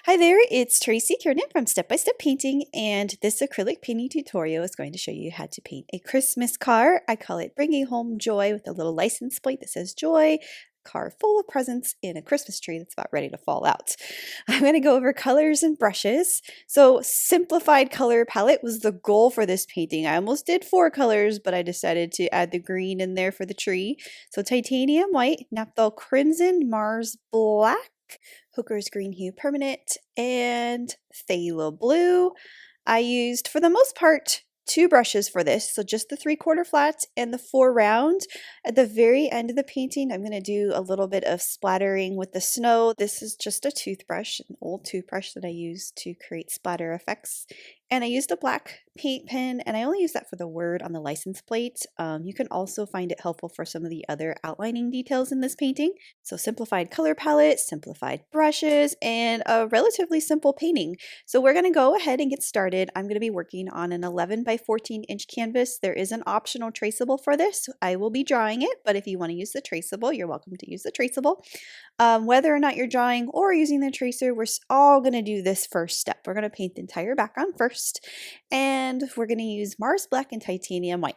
Hi there, it's Tracy Kiernan from Step by Step Painting, and this acrylic painting tutorial is going to show you how to paint a Christmas car. I call it Bringing Home Joy with a little license plate that says Joy, car full of presents in a Christmas tree that's about ready to fall out. I'm going to go over colors and brushes. So simplified color palette was the goal for this painting. I almost did 4 colors, but I decided to add the green in there for the tree. So titanium white, Napthol Crimson, Mars black, Hooker's Green Hue Permanent, and Phthalo Blue. I used, for the most part, 2 brushes for this, so just the 3/4 flat and the 4 round. At the very end of the painting, I'm going to do a little bit of splattering with the snow. This is just a toothbrush, an old toothbrush that I use to create splatter effects. And I used a black paint pen, and I only use that for the word on the license plate. You can also find it helpful for some of the other outlining details in this painting. So simplified color palette, simplified brushes, and a relatively simple painting. So we're going to go ahead and get started. I'm going to be working on an 11 by 14 inch canvas. There is an optional traceable for this. I will be drawing it, but if you want to use the traceable, you're welcome to use the traceable. Whether or not you're drawing or using the tracer, we're all going to do this first step. We're going to paint the entire background first, and we're going to use Mars Black and Titanium White.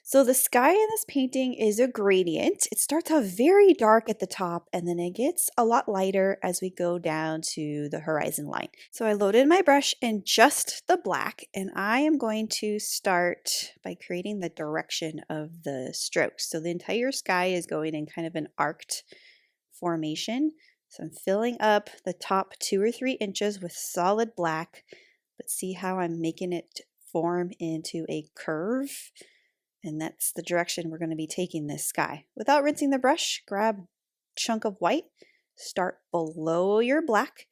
So the sky in this painting is a gradient. It starts out very dark at the top, and then it gets a lot lighter as we go down to the horizon line. So I loaded my brush in just the black, and I am going to start by creating the direction of the strokes. So the entire sky is going in kind of an arced formation. So I'm filling up the top 2 or 3 inches with solid black, but see how I'm making it form into a curve? And that's the direction we're going to be taking this sky. Without rinsing the brush, grab a chunk of white, start below your black.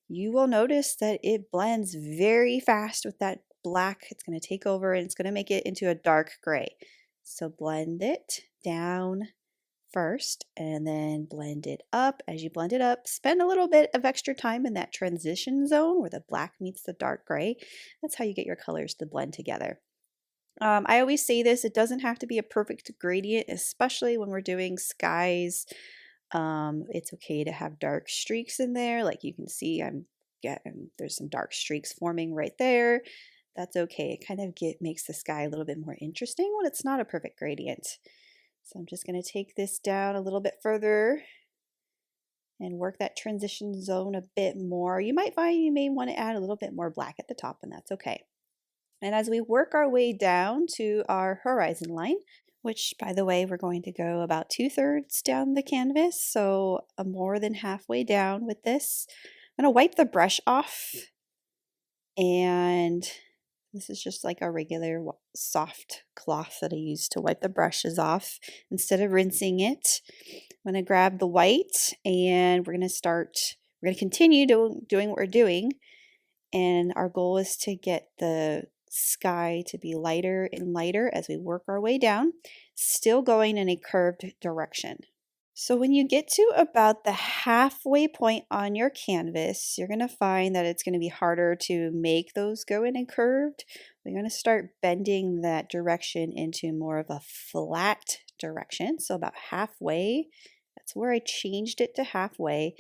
You will notice that it blends very fast with that black. It's going to take over and it's going to make it into a dark gray. So blend it down first and then blend it up. As you blend it up, spend a little bit of extra time in that transition zone where the black meets the dark gray. That's how you get your colors to blend together. I always say this, it doesn't have to be a perfect gradient, especially when we're doing skies. It's okay to have dark streaks in there. Like you can see, there's some dark streaks forming right there. That's okay. It kind of makes the sky a little bit more interesting when it's not a perfect gradient. So I'm just going to take this down a little bit further and work that transition zone a bit more. You might find you may want to add a little bit more black at the top, and that's okay. And as we work our way down to our horizon line, which by the way, we're going to go about 2/3 down the canvas, so more than halfway down with this. I'm going to wipe the brush off, and this is just like a regular soft cloth that I use to wipe the brushes off instead of rinsing it. I'm going to grab the white, and we're going to continue doing what we're doing, and our goal is to get the sky to be lighter and lighter as we work our way down, still going in a curved direction. So when you get to about the halfway point on your canvas, you're going to find that it's going to be harder to make those go in a curved. We're going to start bending that direction into more of a flat direction. So about halfway, that's where I changed it to halfway.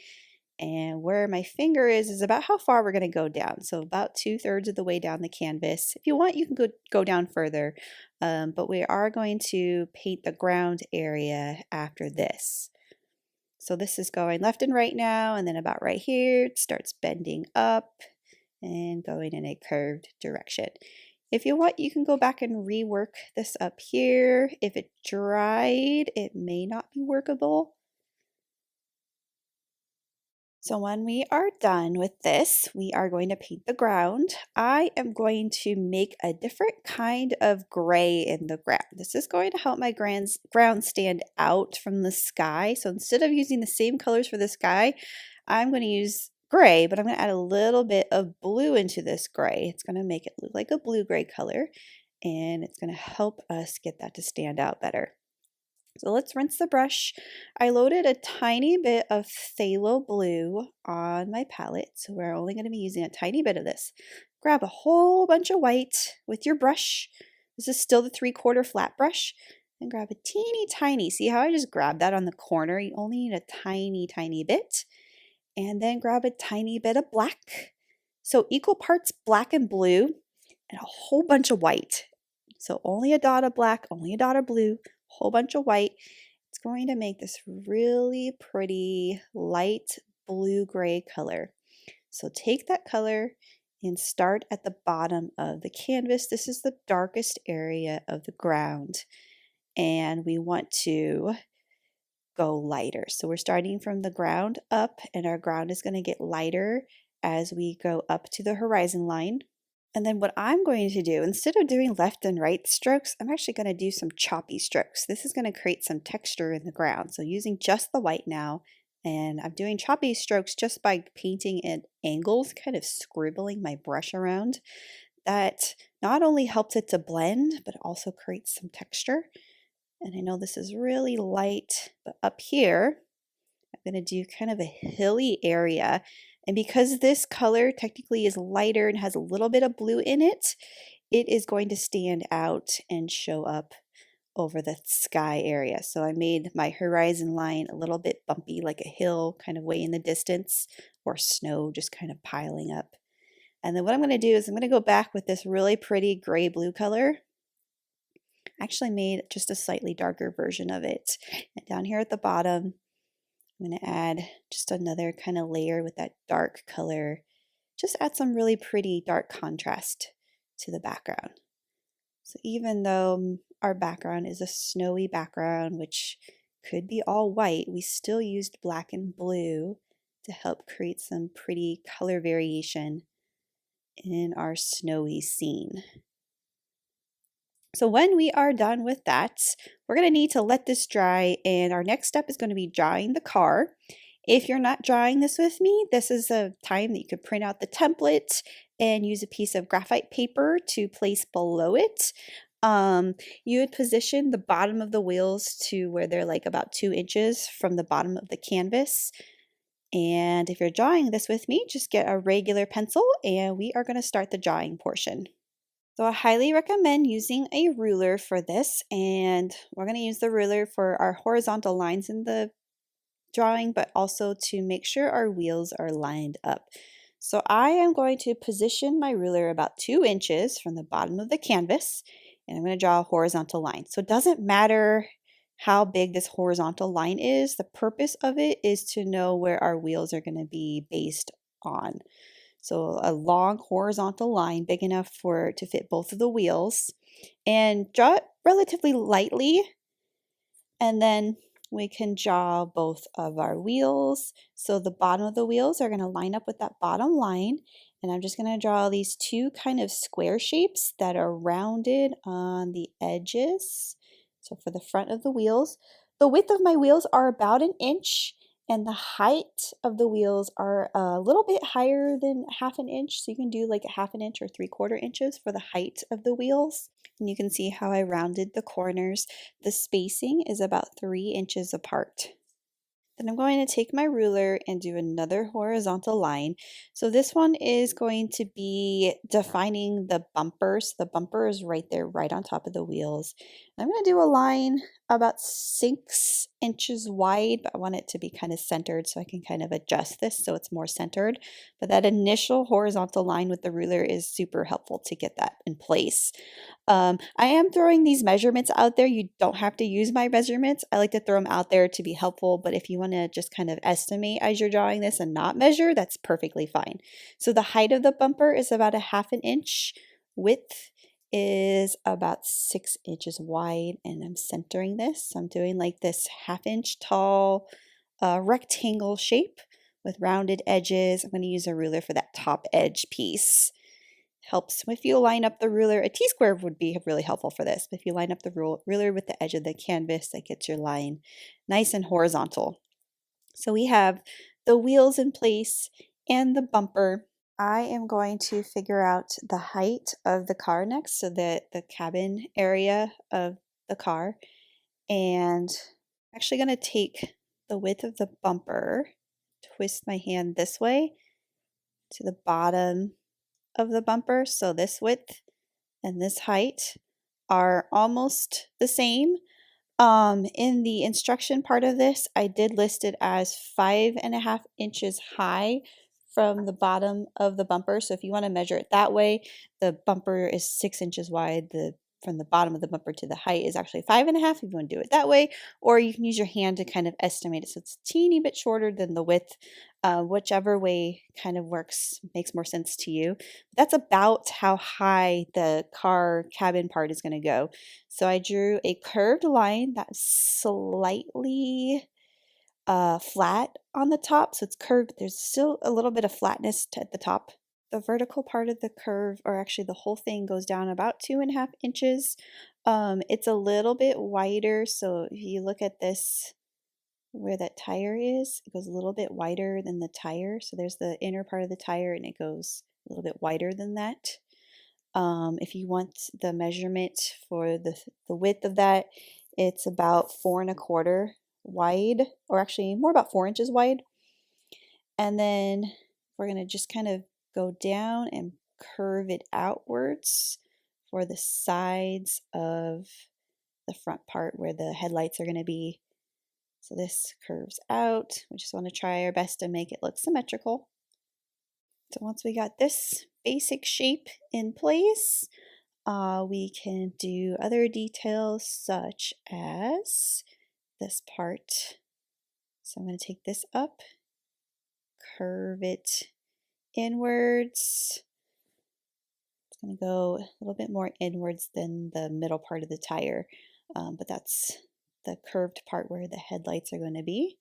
And where my finger is about how far we're going to go down. So about 2/3 of the way down the canvas. If you want, you can go down further, but we are going to paint the ground area after this. So this is going left and right now, and then about right here, it starts bending up and going in a curved direction. If you want, you can go back and rework this up here. If it dried, it may not be workable. So when we are done with this, we are going to paint the ground. I am going to make a different kind of gray in the ground. This is going to help my ground stand out from the sky. So instead of using the same colors for the sky, I'm going to use gray, but I'm going to add a little bit of blue into this gray. It's going to make it look like a blue-gray color, and it's going to help us get that to stand out better. So let's rinse the brush. I loaded a tiny bit of Phthalo Blue on my palette, so we're only going to be using a tiny bit of this. Grab a whole bunch of white with your brush. This is still the 3/4 flat brush. And grab a teeny tiny, see how I just grabbed that on the corner? You only need a tiny, tiny bit. and then grab a tiny bit of black. So equal parts black and blue and a whole bunch of white. So only a dot of black, only a dot of blue, whole bunch of white. It's going to make this really pretty light blue-gray color. So take that color and start at the bottom of the canvas. This is the darkest area of the ground, and we want to go lighter. So we're starting from the ground up, and our ground is going to get lighter as we go up to the horizon line. And then what I'm going to do, instead of doing left and right strokes, I'm actually going to do some choppy strokes. This is going to create some texture in the ground. So using just the white now, and I'm doing choppy strokes just by painting at angles, kind of scribbling my brush around. That not only helps it to blend, but also creates some texture. And I know this is really light, but up here, I'm going to do kind of a hilly area. And because this color technically is lighter and has a little bit of blue in it, it is going to stand out and show up over the sky area. So I made my horizon line a little bit bumpy, like a hill kind of way in the distance, or snow just kind of piling up. And then what I'm going to do is I'm going to go back with this really pretty gray-blue color. I actually made just a slightly darker version of it. And down here at the bottom, I'm going to add just another kind of layer with that dark color. Just add some really pretty dark contrast to the background. So even though our background is a snowy background, which could be all white, we still used black and blue to help create some pretty color variation in our snowy scene. So when we are done with that, we're going to need to let this dry, and our next step is going to be drawing the car. If you're not drawing this with me, this is a time that you could print out the template and use a piece of graphite paper to place below it. You would position the bottom of the wheels to where they're like about 2 inches from the bottom of the canvas. And if you're drawing this with me, just get a regular pencil and we are going to start the drawing portion. So I highly recommend using a ruler for this, and we're going to use the ruler for our horizontal lines in the drawing, but also to make sure our wheels are lined up. So I am going to position my ruler about 2 inches from the bottom of the canvas, and I'm going to draw a horizontal line. So it doesn't matter how big this horizontal line is. The purpose of it is to know where our wheels are going to be based on. So a long horizontal line big enough to fit both of the wheels, and draw it relatively lightly, and then we can draw both of our wheels. So the bottom of the wheels are going to line up with that bottom line, and I'm just going to draw these two kind of square shapes that are rounded on the edges. So for the front of the wheels, the width of my wheels are about 1 inch, and the height of the wheels are a little bit higher than 1/2 inch. So you can do like 1/2 inch or 3/4 inches for the height of the wheels. And you can see how I rounded the corners. The spacing is about 3 inches apart. Then I'm going to take my ruler and do another horizontal line. So this one is going to be defining the bumper. So the bumper is right there, right on top of the wheels. I'm going to do a line about 6 inches wide, but I want it to be kind of centered, so I can kind of adjust this so it's more centered. But that initial horizontal line with the ruler is super helpful to get that in place. I am throwing these measurements out there. You don't have to use my measurements. I like to throw them out there to be helpful, but if you want to just kind of estimate as you're drawing this and not measure, that's perfectly fine. So the height of the bumper is about 1/2 inch. Width is about 6 inches wide, and I'm centering this. So I'm doing like this 1/2 inch tall rectangle shape with rounded edges. I'm going to use a ruler for that top edge piece. Helps if you line up the ruler. A T-square would be really helpful for this, but if you line up the ruler with the edge of the canvas, that gets your line nice and horizontal. So we have the wheels in place and the bumper. I am going to figure out the height of the car next, so that the cabin area of the car, and I'm actually going to take the width of the bumper, twist my hand this way to the bottom of the bumper. So this width and this height are almost the same. In the instruction part of this, I did list it as 5.5 inches high from the bottom of the bumper. So if you want to measure it that way, the bumper is 6 inches wide. From the bottom of the bumper to the height is actually 5.5 if you want to do it that way, or you can use your hand to kind of estimate it. So it's a teeny bit shorter than the width. Whichever way kind of works, makes more sense to you. That's about how high the car cabin part is going to go. So I drew a curved line that's slightly flat on the top. So it's curved, but there's still a little bit of flatness at the top. The vertical part of the curve, or actually the whole thing, goes down about 2.5 inches. It's a little bit wider. So if you look at this, where that tire is, it goes a little bit wider than the tire. So there's the inner part of the tire and it goes a little bit wider than that. If you want the measurement for the width of that, it's about 4.25 wide, or actually more about 4 inches wide. And then we're going to just kind of go down and curve it outwards for the sides of the front part where the headlights are going to be. So this curves out. We just want to try our best to make it look symmetrical. So once we got this basic shape in place, we can do other details such as this part. So I'm going to take this up, curve it inwards. It's going to go a little bit more inwards than the middle part of the tire, but that's the curved part where the headlights are going to be.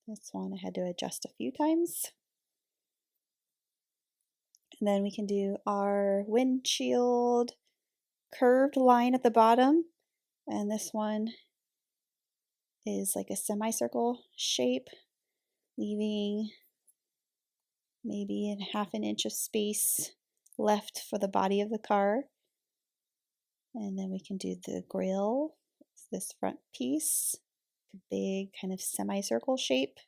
This one I had to adjust a few times. And then we can do our windshield curved line at the bottom. And this one is like a semicircle shape, leaving maybe a 1/2 inch of space left for the body of the car. And then we can do the grille, this front piece, a big kind of semicircle shape.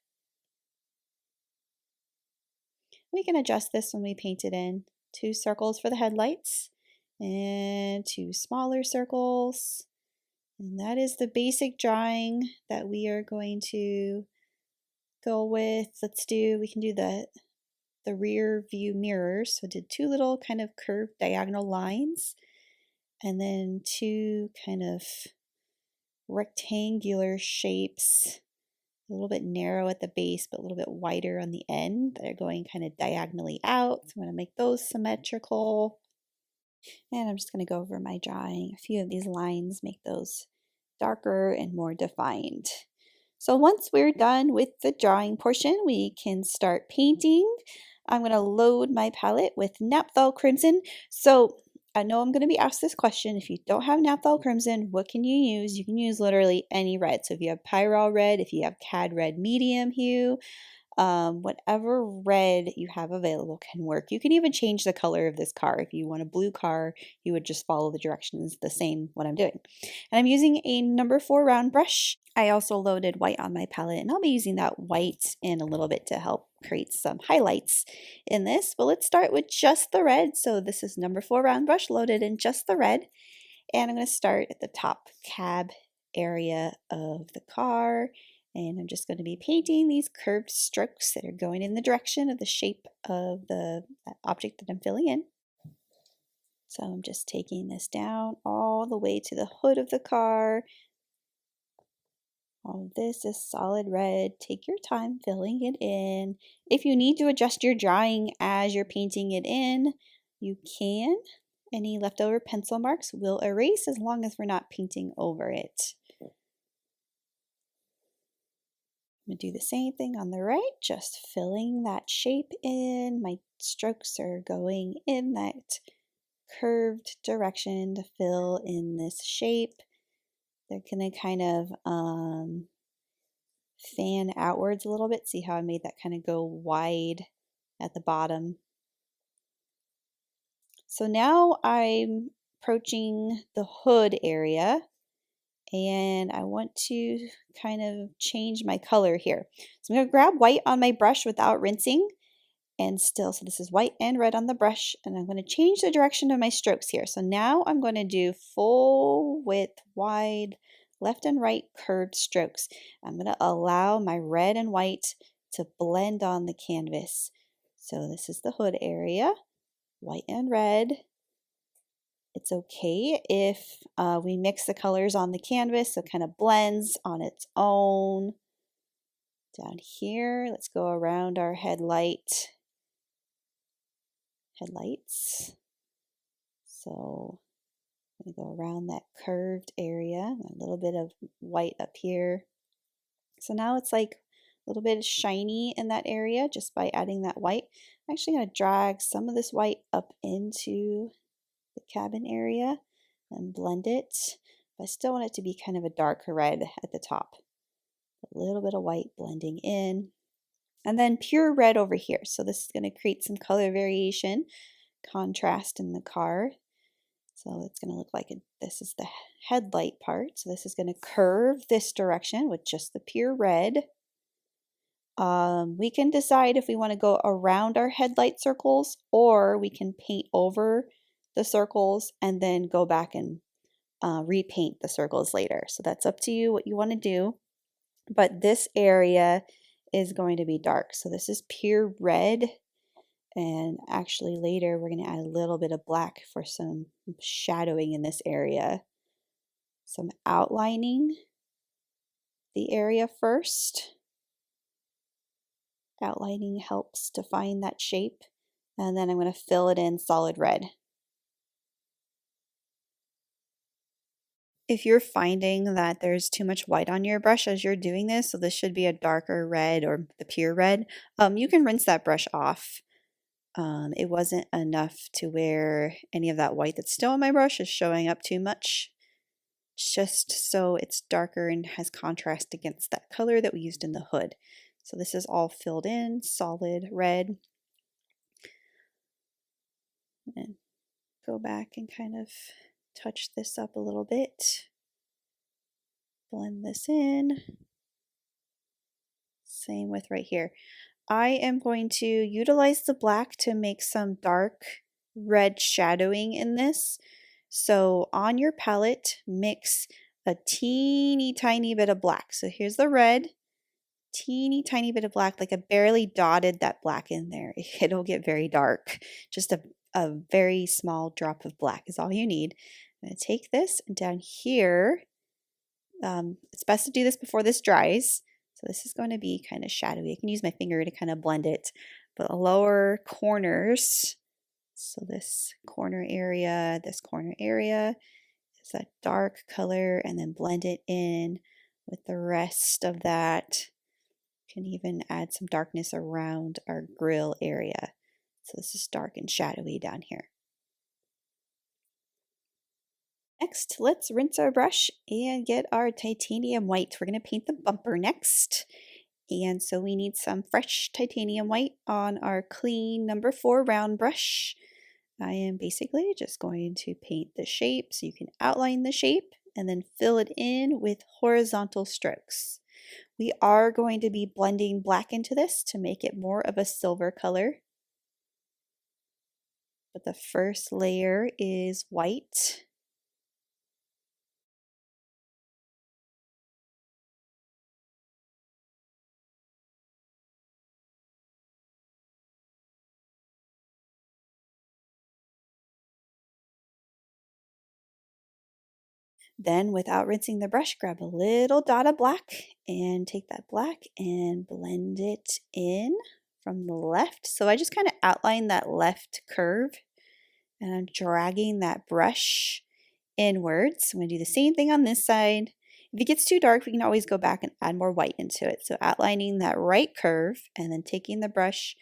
We can adjust this when we paint it in. 2 circles for the headlights and 2 smaller circles. And that is the basic drawing that we are going to go with. We can do the rear view mirrors. So I did 2 little kind of curved diagonal lines, and then 2 kind of rectangular shapes, a little bit narrow at the base, but a little bit wider on the end, that are going kind of diagonally out. So I'm going to make those symmetrical. And I'm just going to go over my drawing. A few of these lines make those darker and more defined. So once we're done with the drawing portion, we can start painting. I'm going to load my palette with Napthol Crimson. So I know I'm going to be asked this question. If you don't have Napthol Crimson, what can you use? You can use literally any red. So if you have Pyrrol Red, if you have Cad Red Medium Hue, whatever red you have available can work. You can even change the color of this car. If you want a blue car, you would just follow the directions the same what I'm doing. And I'm using a number 4 round brush. I also loaded white on my palette, and I'll be using that white in a little bit to help create some highlights in this. But let's start with just the red. So this is number 4 round brush loaded in just the red. And I'm going to start at the top cab area of the car. And I'm just going to be painting these curved strokes that are going in the direction of the shape of the object that I'm filling in. So I'm just taking this down all the way to the hood of the car. All of this is solid red. Take your time filling it in. If you need to adjust your drawing as you're painting it in, you can. Any leftover pencil marks will erase as long as we're not painting over it. I'm going to do the same thing on the right, just filling that shape in. My strokes are going in that curved direction to fill in this shape. They're going to kind of fan outwards a little bit. See how I made that kind of go wide at the bottom. So now I'm approaching the hood area, and I want to kind of change my color here. So I'm going to grab white on my brush without rinsing, and still. So this is white and red on the brush, and I'm going to change the direction of my strokes here. So now I'm going to do full width, wide, left and right curved strokes. I'm going to allow my red and white to blend on the canvas. So this is the hood area, white and red. It's okay if we mix the colors on the canvas so it kind of blends on its own. Down here, let's go around our headlights. So I'm going to go around that curved area, a little bit of white up here. So now it's like a little bit shiny in that area just by adding that white. I'm actually going to drag some of this white up into the cabin area and blend it. But I still want it to be kind of a darker red at the top. A little bit of white blending in. And then pure red over here. So this is going to create some color variation, contrast in the car. So it's going to look like this is the headlight part. So this is going to curve this direction with just the pure red. We can decide if we want to go around our headlight circles, or we can paint over the circles and then go back and repaint the circles later. So that's up to you what you want to do. But this area is going to be dark. So this is pure red. And actually later we're going to add a little bit of black for some shadowing in this area. So I'm outlining the area first. Outlining helps define that shape. And then I'm going to fill it in solid red. If you're finding that there's too much white on your brush as you're doing this, so this should be a darker red or the pure red, you can rinse that brush off. It wasn't enough to where any of that white that's still on my brush is showing up too much, just so it's darker and has contrast against that color that we used in the hood. So this is all filled in, solid red. And go back and kind of touch this up a little bit. Blend this in. Same with right here. I am going to utilize the black to make some dark red shadowing in this. So on your palette, mix a teeny tiny bit of black. So here's the red, teeny tiny bit of black, like I barely dotted that black in there. It'll get very dark. Just a very small drop of black is all you need. I'm going to take this, and down here, it's best to do this before this dries. So this is going to be kind of shadowy. I can use my finger to kind of blend it. But lower corners, so this corner area is that dark color, and then blend it in with the rest of that. Can even add some darkness around our grill area. So this is dark and shadowy down here. Next, let's rinse our brush and get our titanium white. We're going to paint the bumper next. And so we need some fresh titanium white on our clean number 4 round brush. I am basically just going to paint the shape so you can outline the shape and then fill it in with horizontal strokes. We are going to be blending black into this to make it more of a silver color. But the first layer is white. Then, without rinsing the brush, grab a little dot of black and take that black and blend it in from the left. So I just kind of outline that left curve, and I'm dragging that brush inwards. I'm going to do the same thing on this side. If it gets too dark, we can always go back and add more white into it. So outlining that right curve and then taking the brush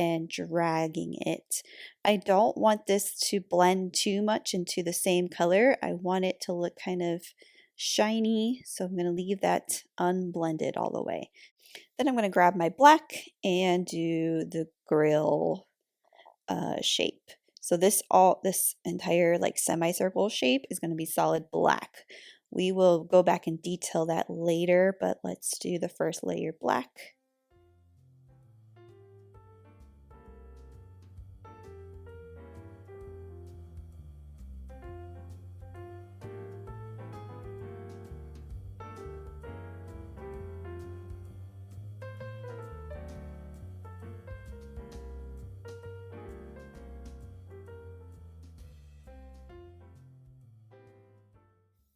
and dragging it. I don't want this to blend too much into the same color. I want it to look kind of shiny, so I'm going to leave that unblended all the way. Then I'm going to grab my black and do the grill shape. So this entire like semicircle shape is going to be solid black. We will go back and detail that later, but let's do the first layer black.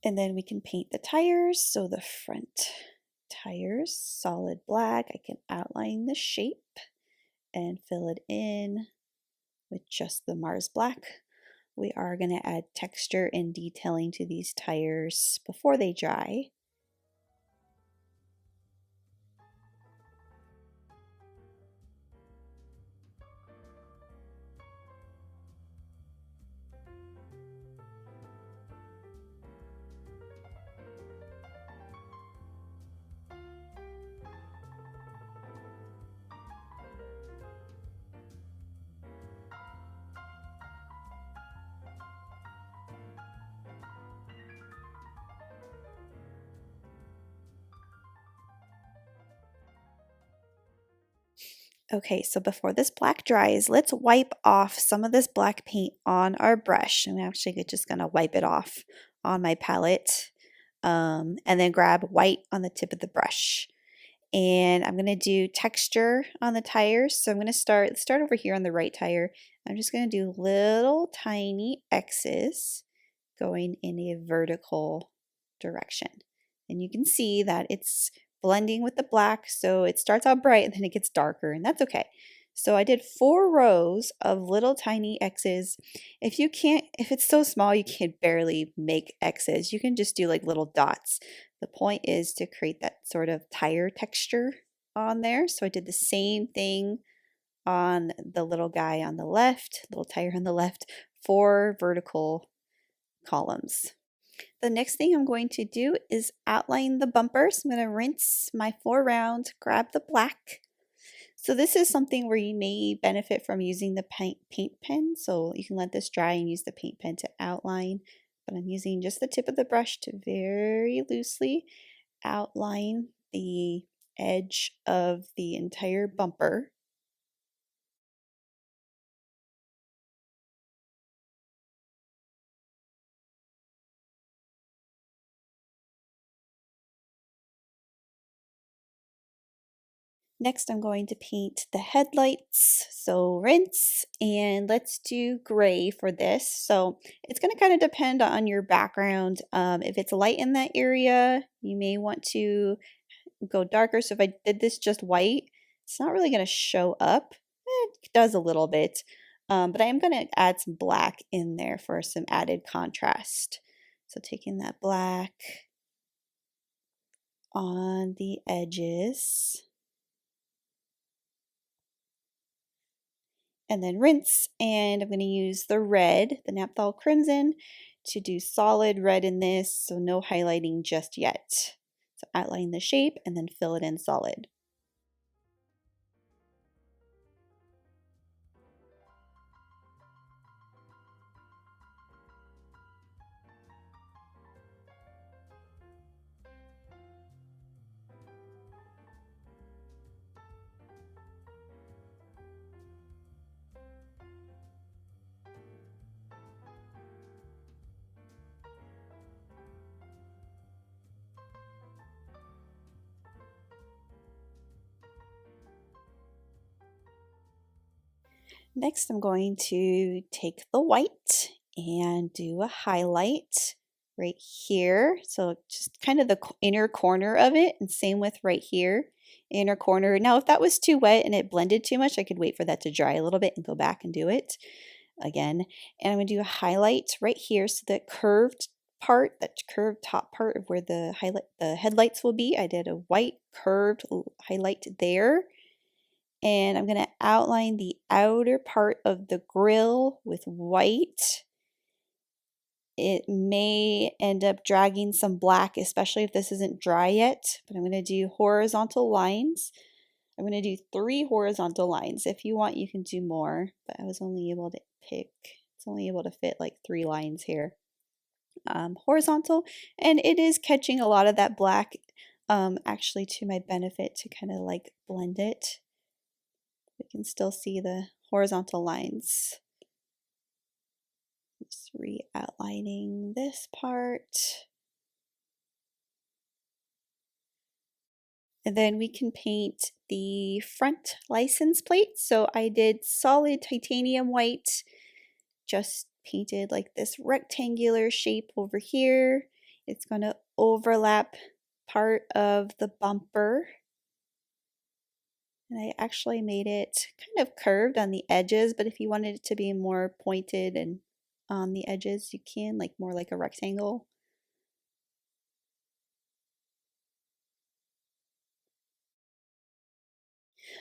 And then we can paint the tires. So the front tires, solid black. I can outline the shape and fill it in with just the Mars black. We are going to add texture and detailing to these tires before they dry. Okay, so before this black dries, let's wipe off some of this black paint on our brush. I'm actually just going to wipe it off on my palette and then grab white on the tip of the brush. And I'm going to do texture on the tires. So I'm going to start over here on the right tire. I'm just going to do little tiny X's going in a vertical direction. And you can see that it's blending with the black, so it starts out bright and then it gets darker, and that's okay. So I did 4 rows of little tiny X's. If it's so small you can barely make X's, you can just do like little dots. The point is to create that sort of tire texture on there. So I did the same thing on the little guy on the left, little tire on the left, 4 vertical columns. The next thing I'm going to do is outline the bumper. So I'm going to rinse my 4 rounds, grab the black. So this is something where you may benefit from using the paint pen. So you can let this dry and use the paint pen to outline. But I'm using just the tip of the brush to very loosely outline the edge of the entire bumper. Next, I'm going to paint the headlights. So rinse, and let's do gray for this. So it's going to kind of depend on your background. If it's light in that area, you may want to go darker. So if I did this just white, it's not really going to show up. It does a little bit, but I am going to add some black in there for some added contrast. So taking that black on the edges. And then rinse, and I'm going to use the red, the Napthol Crimson, to do solid red in this, so no highlighting just yet. So outline the shape and then fill it in solid. Next, I'm going to take the white and do a highlight right here. So just kind of the inner corner of it, and same with right here, inner corner. Now, if that was too wet and it blended too much, I could wait for that to dry a little bit and go back and do it again. And I'm going to do a highlight right here, so that curved part, that curved top part of where the headlights will be. I did a white curved highlight there. And I'm going to outline the outer part of the grill with white. It may end up dragging some black, especially if this isn't dry yet, but I'm going to do horizontal lines. I'm going to do 3 horizontal lines. If you want, you can do more, but I was only able to it's only able to fit like 3 lines here. Horizontal, and it is catching a lot of that black, actually to my benefit, to kind of like blend it. We can still see the horizontal lines. Just re-outlining this part. And then we can paint the front license plate. So I did solid titanium white, just painted like this rectangular shape over here. it's going to overlap part of the bumper. And I actually made it kind of curved on the edges, but if you wanted it to be more pointed and on the edges, you can, like more like a rectangle.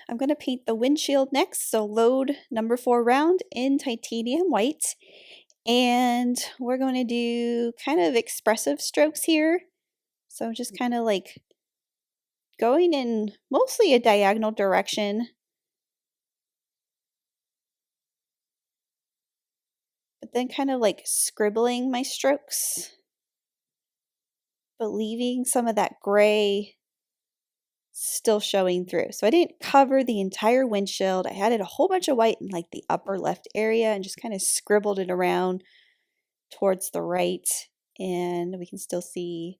I'm going to paint the windshield next, so load number 4 round in titanium white. And we're going to do kind of expressive strokes here. So just kind of like going in mostly a diagonal direction, but then kind of like scribbling my strokes, but leaving some of that gray still showing through. So I didn't cover the entire windshield. I added a whole bunch of white in like the upper left area and just kind of scribbled it around towards the right. And we can still see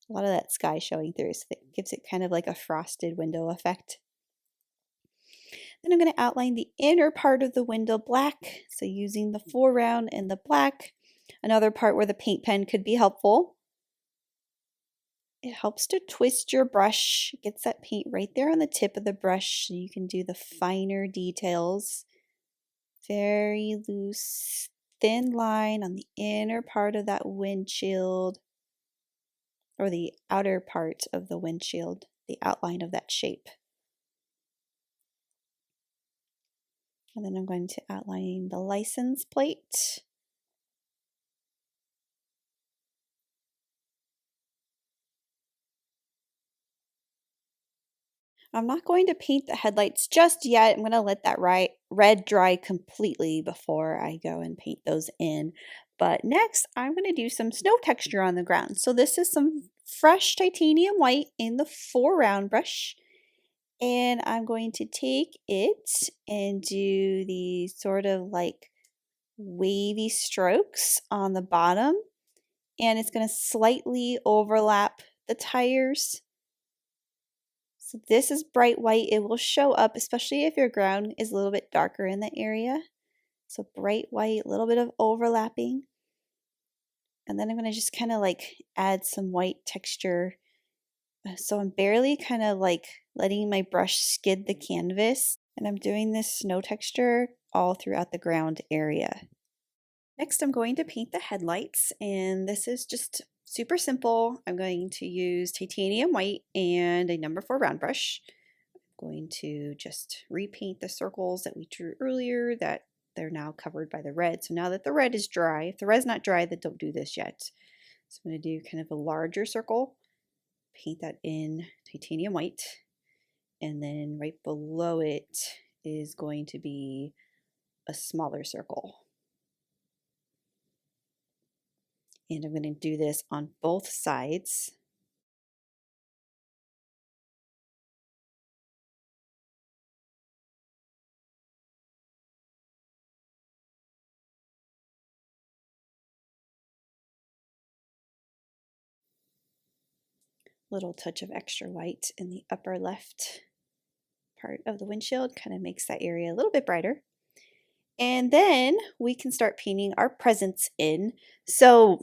a lot of that sky showing through. So it gives it kind of like a frosted window effect. Then I'm going to outline the inner part of the window black. So using the 4 round and the black, another part where the paint pen could be helpful. It helps to twist your brush. It gets that paint right there on the tip of the brush so you can do the finer details. Very loose, thin line on the inner part of that windshield, or the outer part of the windshield, the outline of that shape. And then I'm going to outline the license plate. I'm not going to paint the headlights just yet. I'm going to let that red dry completely before I go and paint those in. But next, I'm going to do some snow texture on the ground. So this is some fresh titanium white in the 4 round brush. And I'm going to take it and do these sort of like wavy strokes on the bottom. And it's going to slightly overlap the tires. So this is bright white. It will show up, especially if your ground is a little bit darker in the area. So bright white, a little bit of overlapping. And then I'm going to just kind of like add some white texture. So I'm barely kind of like letting my brush skid the canvas. And I'm doing this snow texture all throughout the ground area. Next, I'm going to paint the headlights, and this is just super simple. I'm going to use titanium white and a number 4 round brush. I'm going to just repaint the circles that we drew earlier that they're now covered by the red. So now that the red is dry, if the red's not dry, then don't do this yet. So I'm going to do kind of a larger circle, paint that in titanium white, and then right below it is going to be a smaller circle. And I'm going to do this on both sides. Little touch of extra white in the upper left part of the windshield kind of makes that area a little bit brighter. And then we can start painting our presents in. So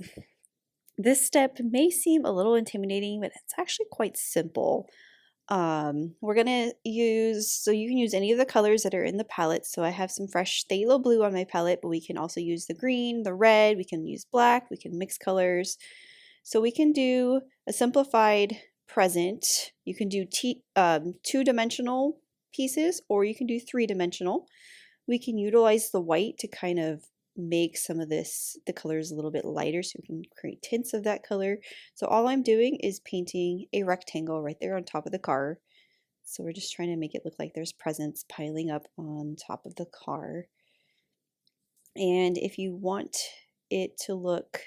this step may seem a little intimidating, but it's actually quite simple. We're gonna use, so you can use any of the colors that are in the palette. So I have some fresh Phthalo Blue on my palette, but we can also use the green, the red, we can use black, we can mix colors. So we can do a simplified present. You can do 2-dimensional pieces, or you can do 3-dimensional. We can utilize the white to kind of make some of this, the colors a little bit lighter, so we can create tints of that color. So all I'm doing is painting a rectangle right there on top of the car. So we're just trying to make it look like there's presents piling up on top of the car. And if you want it to look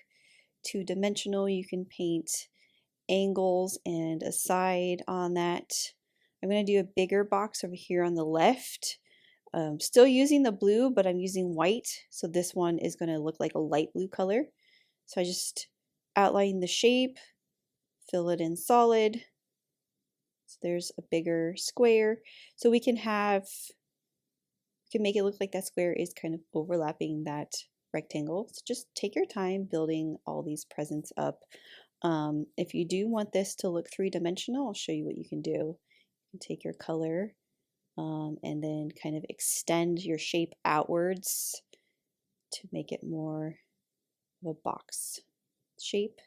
2-dimensional, you can paint angles and a side on that. I'm going to do a bigger box over here on the left. Still using the blue, but I'm using white. So this one is going to look like a light blue color. So I just outline the shape, fill it in solid. So there's a bigger square. So we can make it look like that square is kind of overlapping that rectangle. So just take your time building all these presents up If you do want this to look three-dimensional, I'll show you what you can do. You can take your color and then kind of extend your shape outwards to make it more of a box shape.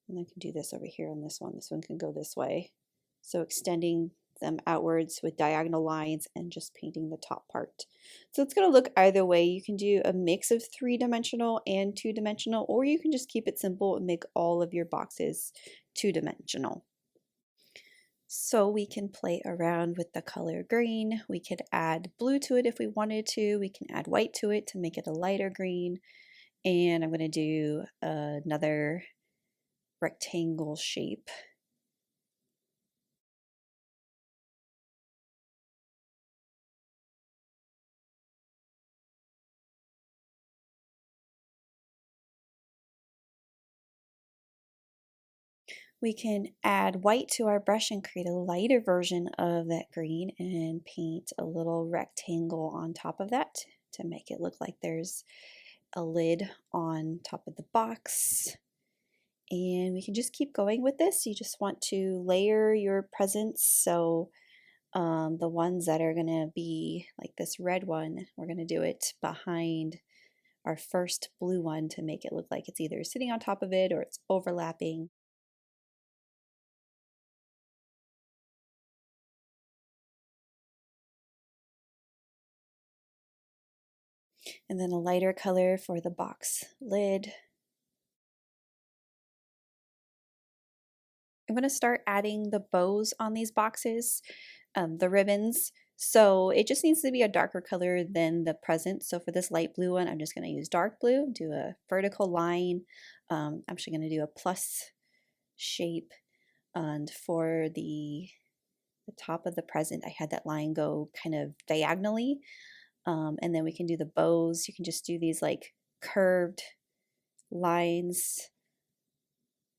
And I can do this over here on this one. This one can go this way. So extending them outwards with diagonal lines and just painting the top part. So it's going to look either way. You can do a mix of three-dimensional and two-dimensional, or you can just keep it simple and make all of your boxes two-dimensional. So we can play around with the color green. We could add blue to it if we wanted to. We can add white to it to make it a lighter green. And I'm going to do another rectangle shape. We can add white to our brush and create a lighter version of that green and paint a little rectangle on top of that to make it look like there's a lid on top of the box. And we can just keep going with this. You just want to layer your presents. So the ones that are going to be like this red one, we're going to do it behind our first blue one to make it look like it's either sitting on top of it or it's overlapping. And then a lighter color for the box lid. I'm going to start adding the bows on these boxes, the ribbons. So it just needs to be a darker color than the present. So for this light blue one, I'm just going to use dark blue, do a vertical line. I'm actually going to do a plus shape. And for the top of the present, I had that line go kind of diagonally. And then we can do the bows. You can just do these like curved lines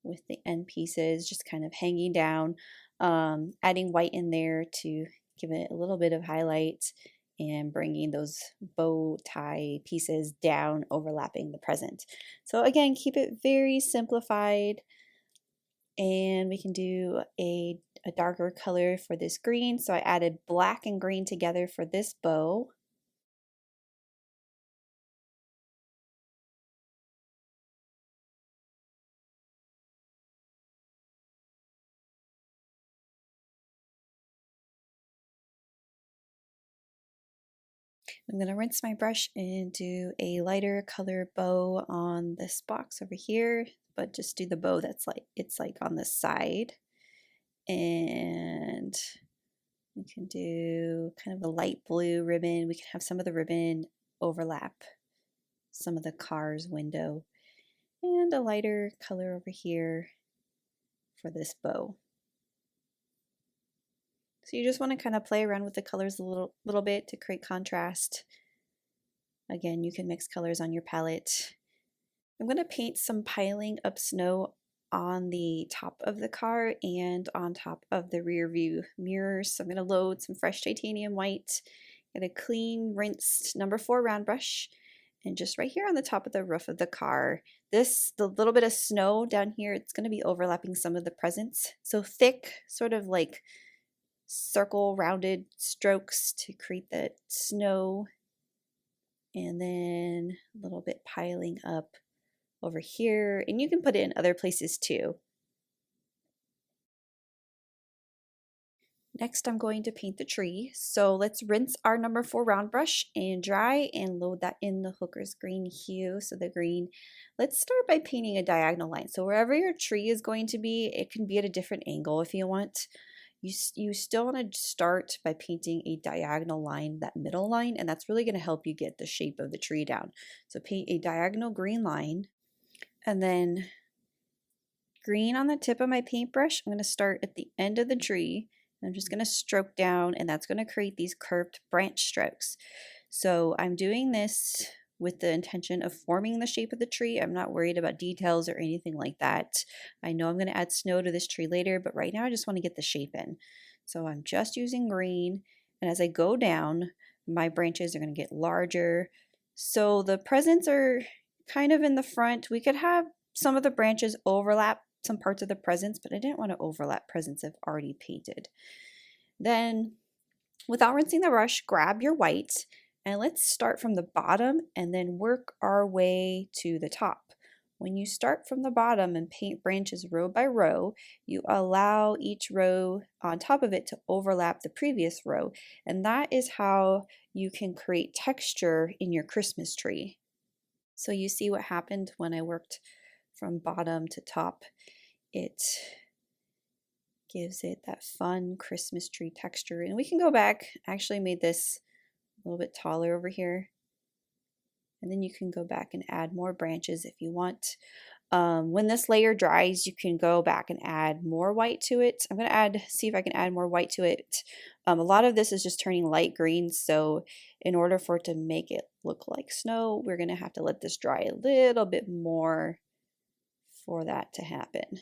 with the end pieces just kind of hanging down, adding white in there to give it a little bit of highlight and bringing those bow tie pieces down, overlapping the present. So again, keep it very simplified, and we can do a darker color for this green. So I added black and green together for this bow. I'm going to rinse my brush and do a lighter color bow on this box over here, but just do the bow that's like, it's like on the side. And we can do kind of a light blue ribbon. We can have some of the ribbon overlap some of the car's window, and a lighter color over here for this bow. So you just want to kind of play around with the colors a little bit to create contrast. Again, you can mix colors on your palette. I'm going to paint some piling up snow on the top of the car and on top of the rear view mirrors. So I'm going to load some fresh titanium white, get a clean rinsed number 4 round brush, and just right here on the top of the roof of the car, the little bit of snow down here, it's going to be overlapping some of the presents. So thick, sort of like circle rounded strokes to create that snow, and then a little bit piling up over here, and you can put it in other places too. Next, I'm going to paint the tree. So let's rinse our number 4 round brush and dry and load that in the Hooker's Green Hue. So the green, let's start by painting a diagonal line. So wherever your tree is going to be, it can be at a different angle if you want. You still want to start by painting a diagonal line, that middle line, and that's really going to help you get the shape of the tree down. So paint a diagonal green line, and then green on the tip of my paintbrush. I'm going to start at the end of the tree. I'm just going to stroke down, and that's going to create these curved branch strokes. So I'm doing this with the intention of forming the shape of the tree. I'm not worried about details or anything like that. I know I'm going to add snow to this tree later, but right now I just want to get the shape in. So I'm just using green, and as I go down, my branches are going to get larger. So the presents are kind of in the front. We could have some of the branches overlap some parts of the presents, but I didn't want to overlap presents I've already painted. Then, without rinsing the brush, grab your white and let's start from the bottom and then work our way to the top. When you start from the bottom and paint branches row by row, you allow each row on top of it to overlap the previous row, and that is how you can create texture in your Christmas tree. So you see what happened when I worked from bottom to top. It gives it that fun Christmas tree texture. And we can go back. I actually made this a little bit taller over here. And then you can go back and add more branches if you want. When this layer dries, you can go back and add more white to it. I'm going to see if I can add more white to it. A lot of this is just turning light green, so in order for it to make it look like snow, we're going to have to let this dry a little bit more for that to happen.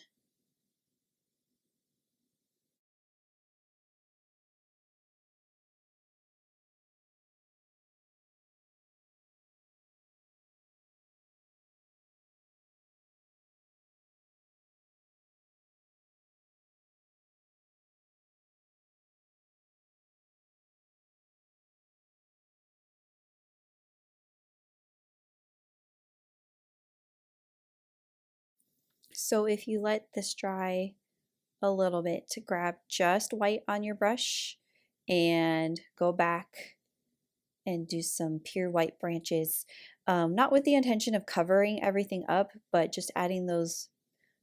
So if you let this dry a little bit, to grab just white on your brush and go back and do some pure white branches, not with the intention of covering everything up, but just adding those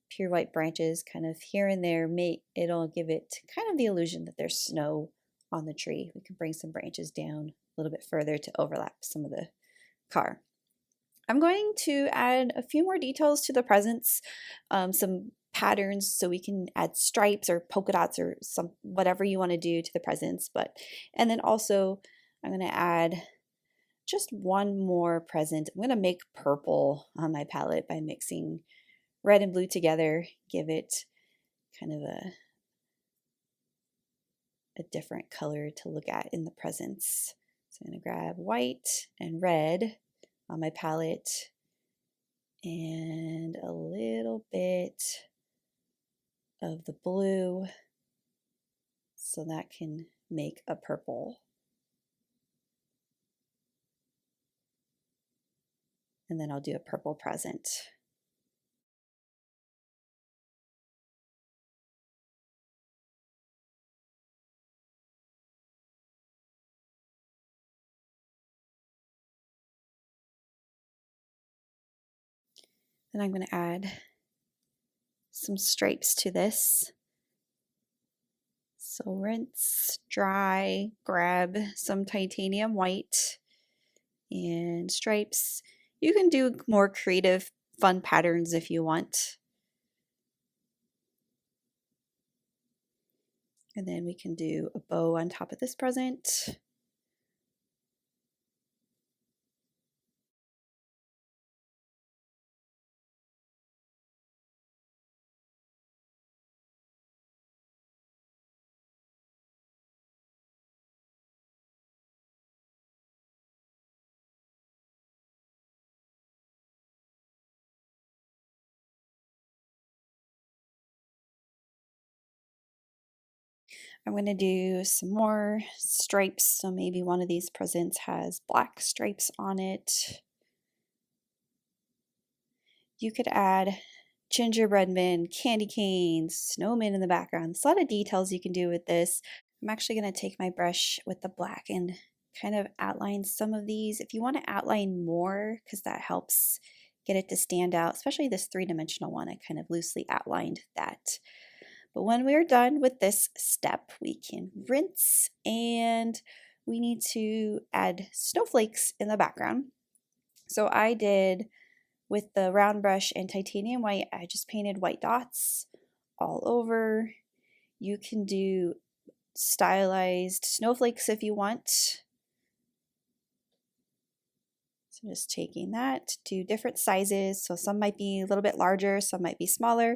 pure white branches kind of here and there. It'll give it kind of the illusion that there's snow on the tree. We can bring some branches down a little bit further to overlap some of the car. I'm going to add a few more details to the presents, some patterns, so we can add stripes or polka dots or some whatever you want to do to the presents. And then also I'm going to add just one more present. I'm going to make purple on my palette by mixing red and blue together, give it kind of a different color to look at in the presents. So I'm going to grab white and red on my palette and a little bit of the blue, so that can make a purple. And then I'll do a purple present. Then I'm going to add some stripes to this. So rinse, dry, grab some titanium white and stripes. You can do more creative, fun patterns if you want. And then we can do a bow on top of this present. I'm going to do some more stripes, so maybe one of these presents has black stripes on it. You could add gingerbread men, candy canes, snowmen in the background. There's a lot of details you can do with this. I'm actually going to take my brush with the black and kind of outline some of these. If you want to outline more, because that helps get it to stand out, especially this three-dimensional one, I kind of loosely outlined that. But when we're done with this step, we can rinse, and we need to add snowflakes in the background. So I did, with the round brush and titanium white, I just painted white dots all over. You can do stylized snowflakes if you want. So just taking that to different sizes. So some might be a little bit larger, some might be smaller.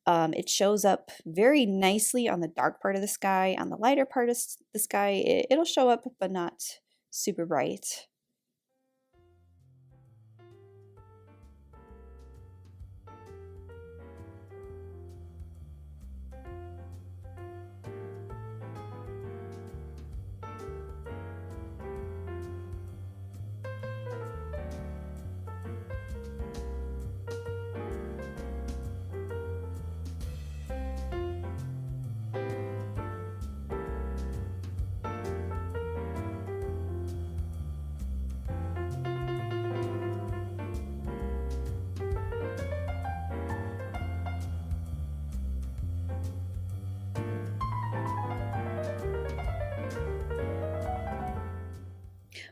It shows up very nicely on the dark part of the sky. On the lighter part of the sky, it'll show up, but not super bright.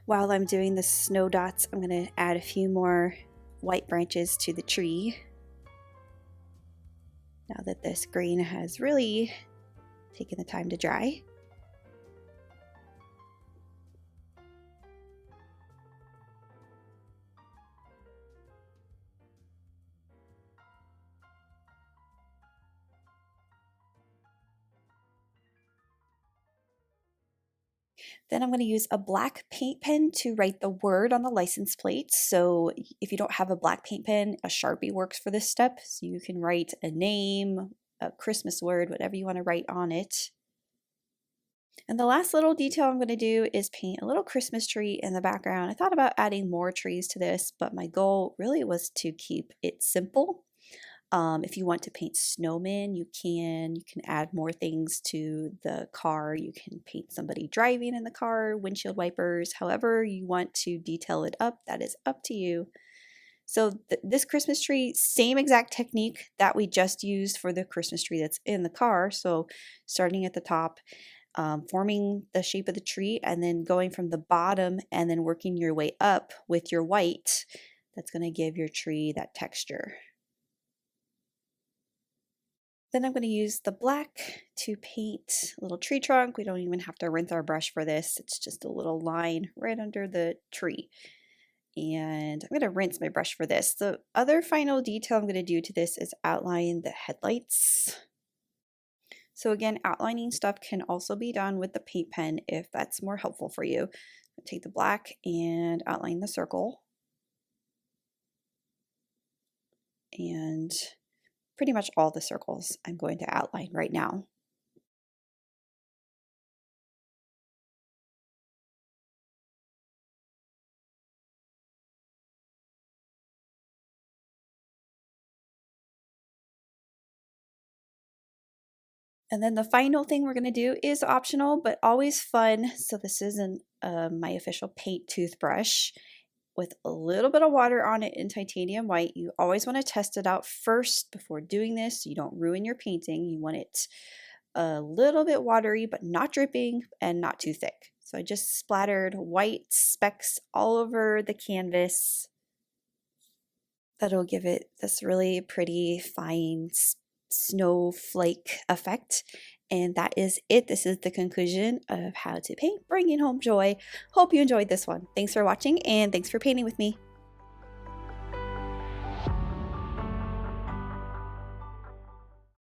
While I'm doing the snow dots, I'm going to add a few more white branches to the tree. Now that this green has really taken the time to dry. Then I'm going to use a black paint pen to write the word on the license plate. So if you don't have a black paint pen, a Sharpie works for this step. So you can write a name, a Christmas word, whatever you want to write on it. And the last little detail I'm going to do is paint a little Christmas tree in the background. I thought about adding more trees to this, but my goal really was to keep it simple. If you want to paint snowmen, you can. You can add more things to the car. You can paint somebody driving in the car, windshield wipers, however you want to detail it up, that is up to you. So this Christmas tree, same exact technique that we just used for the Christmas tree that's in the car. So starting at the top, forming the shape of the tree, and then going from the bottom and then working your way up with your white. That's going to give your tree that texture. Then I'm going to use the black to paint a little tree trunk. We don't even have to rinse our brush for this. It's just a little line right under the tree. And I'm going to rinse my brush for this. The other final detail I'm going to do to this is outline the headlights. So again, outlining stuff can also be done with the paint pen if that's more helpful for you. Take the black and outline the circle. And pretty much all the circles I'm going to outline right now. And then the final thing we're going to do is optional, but always fun. So this isn't my official paint toothbrush. With a little bit of water on it in titanium white. You always want to test it out first before doing this so you don't ruin your painting. You want it a little bit watery, but not dripping and not too thick. So I just splattered white specks all over the canvas. That'll give it this really pretty fine snowflake effect. And that is it. This is the conclusion of how to paint Bringing Home Joy. Hope you enjoyed this one. Thanks for watching and thanks for painting with me.